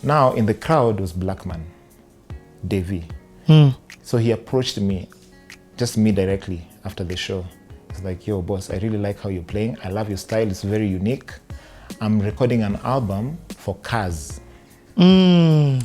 Now in the crowd was black man, Davy. So he approached me, just me directly after the show. He's like, yo boss, I really like how you're playing. I love your style, it's very unique. I'm recording an album for cars. And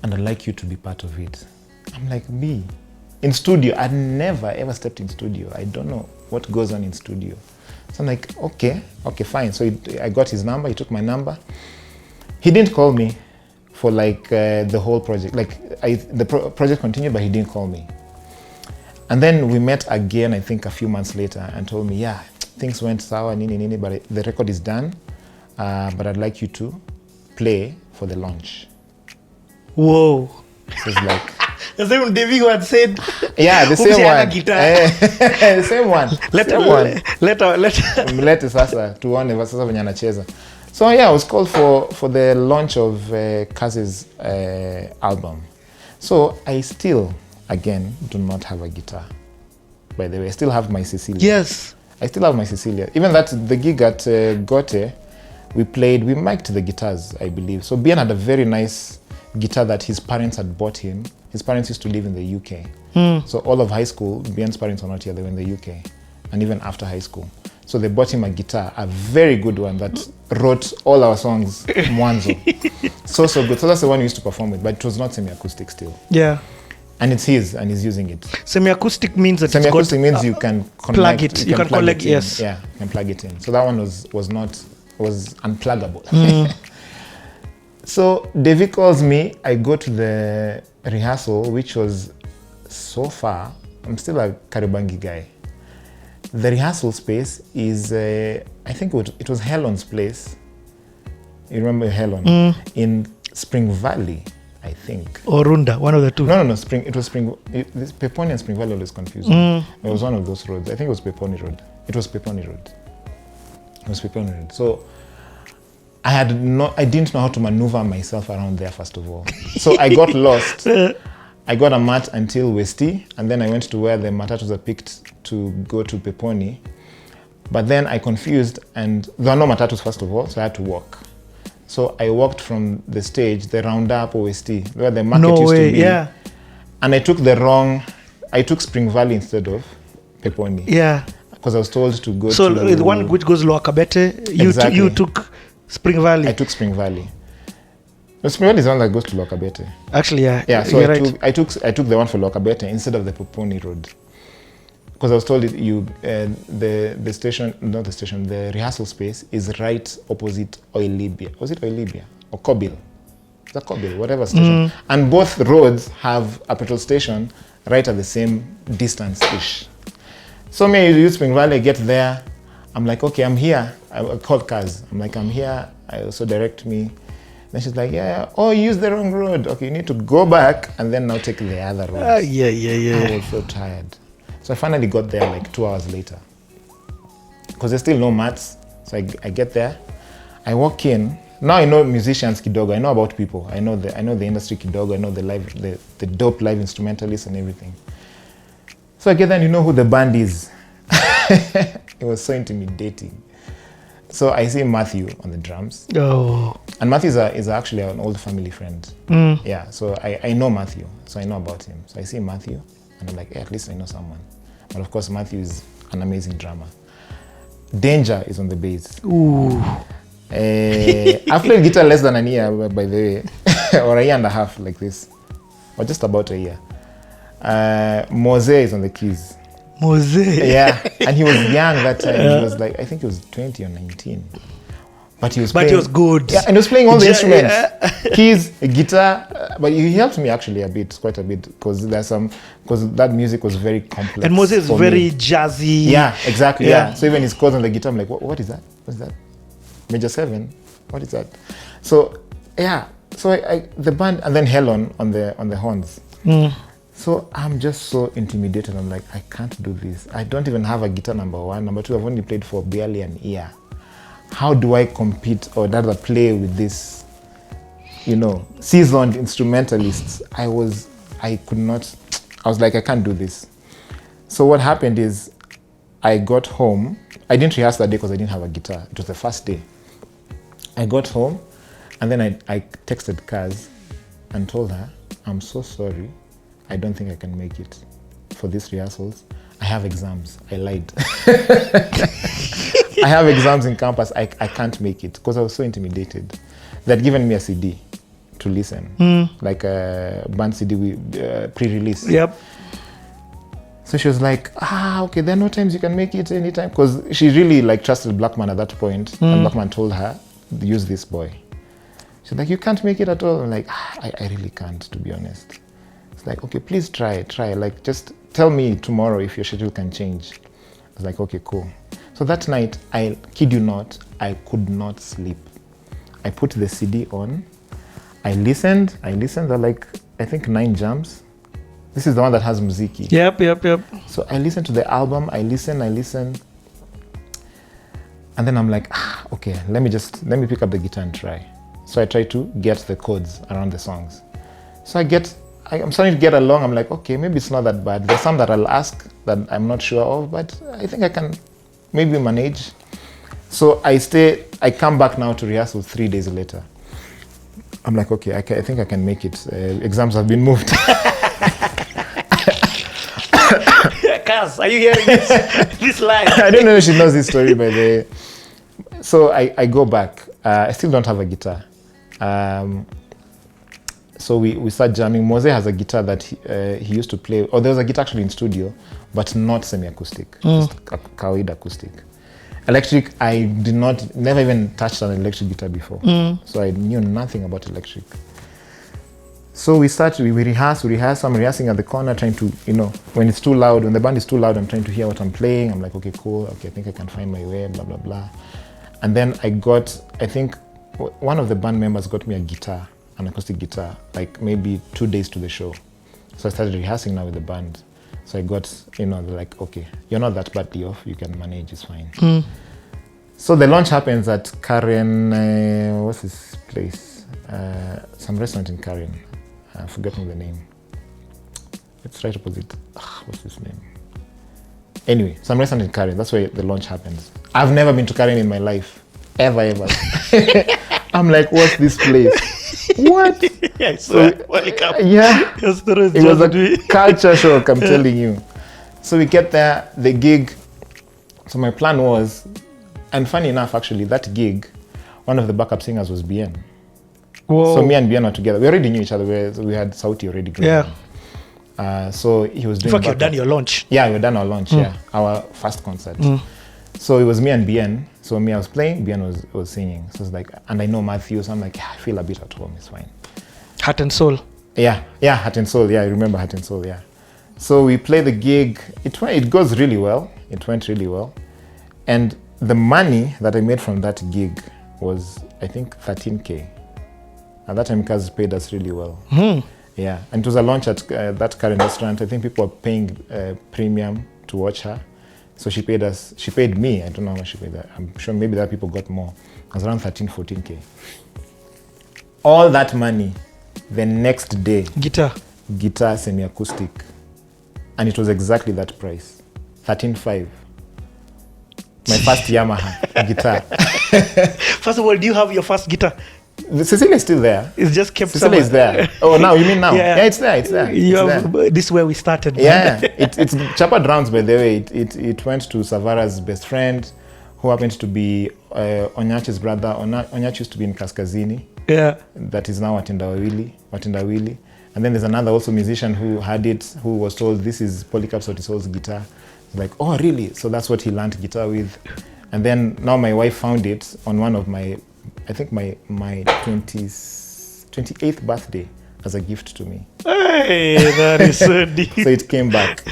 I'd like you to be part of it. I'm like, me? In studio? I'd never ever stepped in studio. I don't know what goes on in studio. So I'm like, okay, fine. So I got his number, he took my number. He didn't call me for like the whole project. Like the project continued, but he didn't call me. And then we met again, I think a few months later, and told me, yeah, things went sour, nini, but the record is done. But I'd like you to play for the launch. Whoa. So it's like, the same Davy who had said, yeah, the same one. The same one. Let sasa tuone sasa venye anacheza. So yeah, I was called for the launch of Kaz's album. So I still, again, do not have a guitar. By the way, I still have my Cecilia. Yes. I still have my Cecilia. Even that the gig at Gote, we mic'd the guitars, I believe. So Bien had a very nice guitar that his parents had bought him. His parents used to live in the UK. So all of high school, Bien's parents were not here, they were in the UK. And even after high school. So they bought him a guitar, a very good one that wrote all our songs, Mwanzo. So good. So that's the one we used to perform with, but it was not semi-acoustic still. Yeah. And it's his, and he's using it. Semi-acoustic means that semi-acoustic means you can plug it. You can collect, yes. Yeah, you can plug it in. So that one was unpluggable. So Davy calls me, I go to the rehearsal, which was so far, I'm still a Karibangi guy. The rehearsal space is, I think it was Helon's place. You remember Helon? In Spring Valley, I think. Or Runda, one of the two. No, it was Peponi and Spring Valley always confusing. It was one of those roads. I think it was Peponi Road. It was Peponi Road. So I didn't know how to maneuver myself around there, first of all. So I got lost. I got a mat until Westie, and then I went to where the matatus are picked to go to Peponi. But then I confused, and there were no matatus, first of all, so I had to walk. So I walked from the stage, the Roundup or Westie, where the market used to be. Yeah. And I took Spring Valley instead of Peponi. Yeah. Because I was told to go to the one which goes Lower Kabete, you took Spring Valley. I took Spring Valley. No, Spring Valley is the one that goes to Lower Kabete. Actually, yeah. Yeah, so I took the one for Lower Kabete instead of the Peponi Road. Because I was told the station, not the station, the rehearsal space is right opposite Oilibia. Was it Oilibia? Or Kobil? Is that Kobil? Whatever station. And both roads have a petrol station right at the same distance-ish. So me, I use Spring Valley, I get there. I'm like, okay, I'm here. I called Kaz. I'm like, I'm here. I also direct me. Then she's like, yeah, oh, you used the wrong road. Okay, you need to go back and then now take the other road. Yeah. I was so tired. So I finally got there like 2 hours later. Because there's still no mats. So I get there. I walk in. Now I know musicians kidogo. I know about people. I know the industry kidogo. I know the dope live instrumentalists and everything. So I get there and you know who the band is. It was so intimidating. So I see Matthew on the drums. Oh. And Matthew is actually an old family friend. Yeah, so I know Matthew. So I know about him. So I see Matthew and I'm like, hey, at least I know someone. But of course, Matthew is an amazing drummer. Danger is on the bass. Ooh. I've played guitar less than a year, by the way. Or a year and a half like this. Or just about a year. Mose is on the keys. Mose. Yeah, and he was young that time. He was like, I think he was 20 or 19. But he was playing. But he was good. Yeah, and he was playing all the instruments. Keys, guitar. But he helped me actually quite a bit, because that music was very complex. And Mose is very jazzy. Yeah, exactly. Yeah. So even his chords on the guitar, I'm like, what is that? What's that? Major 7? What is that? So yeah. So the band, and then Helen on the horns. So I'm just so intimidated. I'm like, I can't do this. I don't even have a guitar, number one. Number two, I've only played for barely an year. How do I compete or rather play with this, seasoned instrumentalists? I was like, I can't do this. So what happened is I got home. I didn't rehearse that day because I didn't have a guitar. It was the first day. I got home And then I texted Kaz and told her, I'm so sorry. I don't think I can make it for these rehearsals. I have exams. I lied. I have exams in campus. I can't make it because I was so intimidated. They'd given me a CD to listen, like a band CD pre-release. Yep. So she was like, okay, there are no times you can make it anytime. Because she really like trusted Blackman at that point. And Blackman told her, use this boy. She's like, you can't make it at all. I'm like, I really can't, to be honest. It's like, okay, please try. Like, just tell me tomorrow if your schedule can change. I was like, okay, cool. So that night, I kid you not, I could not sleep. I put the CD on. I listened. There are like, I think 9 jams. This is the one that has muziki. Yep. So I listened to the album. I listen. And then I'm like, okay, let me pick up the guitar and try. So I try to get the chords around the songs. So I'm starting to get along. I'm like, okay, maybe it's not that bad. There's some that I'll ask that I'm not sure of, but I think I can maybe manage. So I come back now to rehearsal 3 days later. I'm like, okay, I think I can make it. Exams have been moved. Kaz, are you hearing this line? I don't know if she knows this story, by the way. So I go back. I still don't have a guitar. So we start jamming. Mose has a guitar that he used to play. Or there was a guitar actually in studio, but not semi-acoustic, just a kawaida acoustic. Electric, I never even touched an electric guitar before. So I knew nothing about electric. So we rehearse. I'm rehearsing at the corner, trying to, when it's too loud, when the band is too loud, I'm trying to hear what I'm playing. I'm like, okay, cool. Okay, I think I can find my way, blah, blah, blah. And then I think one of the band members got me a guitar, an acoustic guitar, like maybe 2 days to the show. So I started rehearsing now with the band. So I got, they're like, okay, you're not that badly off, you can manage, it's fine. So the launch happens at Karen, what's this place? Some restaurant in Karen. I've forgotten the name. It's right opposite. What's his name? Anyway, some restaurant in Karen. That's where the launch happens. I've never been to Karen in my life. Ever. I'm like, what's this place? What? Yeah, so Polycarp. Yeah. It was a culture shock, I'm telling you. So we get there, the gig. So my plan was, and funny enough, actually, that gig, one of the backup singers was Bien. Whoa. So me and Bien were together. We already knew each other. We had Sauti already going. Yeah. So he was doing. In fact, you've done your launch. Yeah, we've done our launch. Yeah, our first concert. So it was me and Bien. So me, I was playing. Bien was singing. So it's like, and I know Matthew. So I'm like, I feel a bit at home. It's fine. Heart and Soul. Yeah, Heart and Soul. Yeah, I remember Heart and Soul. Yeah. So we play the gig. It goes really well. It went really well, and the money that I made from that gig was, I think, 13K. At that time, Kaz paid us really well. Yeah, and it was a launch at that current restaurant. I think people were paying premium to watch her. So she paid us, she paid me, I don't know how much she paid. I'm sure maybe that people got more. It was around 13, 14K. All that money, the next day. Guitar semi-acoustic. And it was exactly that price, 13.5. My first Yamaha guitar. First of all, do you have your first guitar? Cecilia is still there. It's just kept Cecilia is there. Oh, now you mean now? Yeah, it's there. This is where we started. Yeah, it's Chapa Drowns, by the way. It went to Savara's best friend, who happened to be Onyachi's brother. Onyachi used to be in Kaskazini. Yeah. That is now Watendawili. And then there's another also musician who had it, who was told this is Polycarp Sauti Sol's guitar. Like, oh really? So that's what he learned guitar with. And then now my wife found it on one of my, I think my 28th birthday as a gift to me. Hey, that is so deep. So it came back.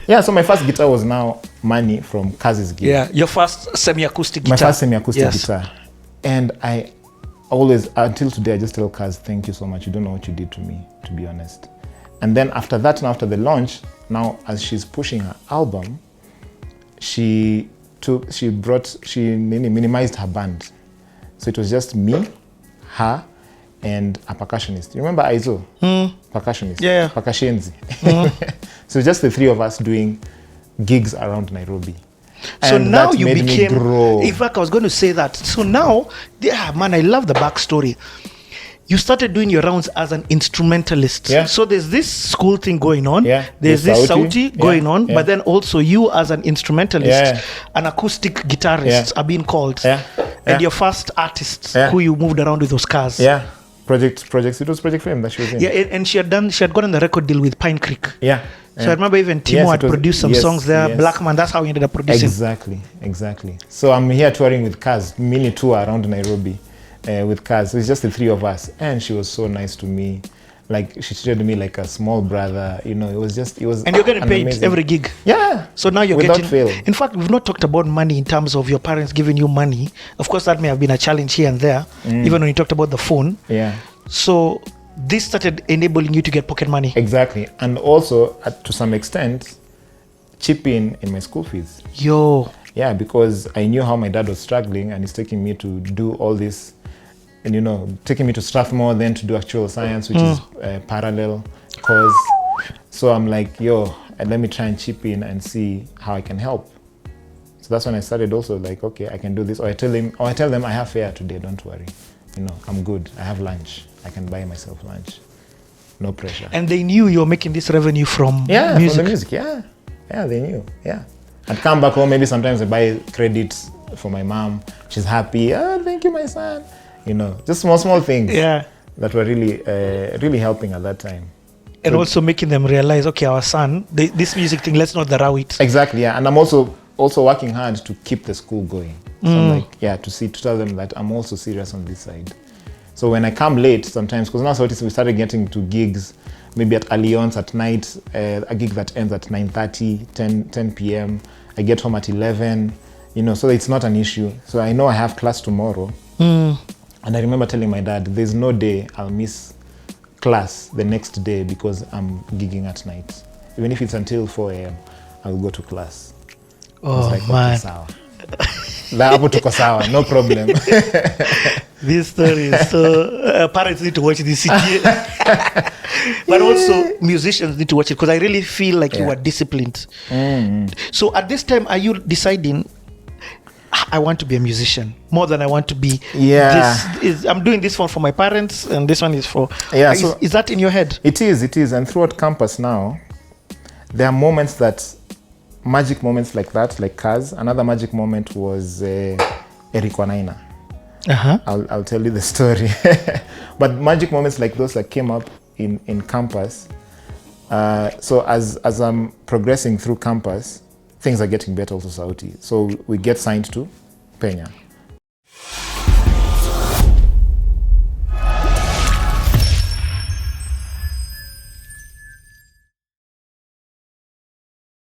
Yeah, so my first guitar was now money from Kaz's gig. Yeah, your first semi-acoustic guitar. My first semi-acoustic guitar. And I always, until today, I just tell Kaz, thank you so much. You don't know what you did to me, to be honest. And then after that, and after the launch, now as she's pushing her album, she minimized her band. So it was just me, her, and a percussionist. You remember Aizo? Percussionist. Yeah. Percussionzi. So just the three of us doing gigs around Nairobi. So and now that you made became, me grow. in fact, I was going to say that. So now, man, I love the backstory. you started doing your rounds as an instrumentalist. Yeah. So there's this school thing going on. Yeah. There's this Sauti going yeah. on, yeah. but then also you as an instrumentalist, Yeah. an acoustic guitarist are being called. Yeah. And your first artist who you moved around with those cars. Yeah. Projects. It was Project Fame that she was in. Yeah, and she had gotten the record deal with Pine Creek. Yeah. So I remember even Timo had produced some songs there. Yes. Blackman, that's how he ended up producing. Exactly. So I'm here touring with Kaz, mini tour around Nairobi with Kaz. So it's just the three of us. And she was so nice to me. Like, she treated me like a small brother. You know, it was And you're getting paid amazing. every gig. Yeah. So now you're without getting... fail. In fact, we've not talked about money in terms of your parents giving you money. Of course, that may have been a challenge here and there, even when you talked about the phone. Yeah. So this started enabling you to get pocket money. Exactly. And also, to some extent, chip in my school fees. Yo. Yeah, because I knew how my dad was struggling, and he's taking me to do all this, and, you know, taking me to Strathmore, then to do actual science, which is parallel course. So I'm like, yo, let me try and chip in and see how I can help. So that's when I started also, like, okay, I can do this. Or I tell them I have fare today, don't worry. You know, I'm good. I have lunch. I can buy myself lunch. No pressure. And they knew you were making this revenue from music. music. From the music, yeah. Yeah, they knew, yeah. I'd come back home, maybe sometimes I buy credits for my mom. She's happy. Oh, thank you, my son. You know, just small things that were really helping at that time. And also making them realize, okay, our son, this music thing, let's not allow it. Exactly, yeah. And I'm also working hard to keep the school going. So I'm like, to tell them that I'm also serious on this side. So when I come late sometimes, because now we started getting to gigs, maybe at Allianz at night, a gig that ends at 9:30, 10 p.m. I get home at 11, you know, so it's not an issue. So I know I have class tomorrow. And I remember telling my dad, there's no day I'll miss class the next day because I'm gigging at night. Even if it's until 4 a.m., I'll go to class. Oh, like, man. Okay, sawa. Hapo tuko sawa, no problem. This story is so... parents need to watch this. But also musicians need to watch it, because I really feel like you are disciplined. So at this time, are you deciding, I want to be a musician more than I want to be I'm doing this one for my parents and this one is for... Is that in your head? It is. And throughout campus now, there are moments magic moments like that, like Kaz. Another magic moment was Eric Wanaina. I'll tell you the story. But magic moments like those that came up in campus. So as I'm progressing through campus, things are getting better also Sauti. So we get signed to Kenya.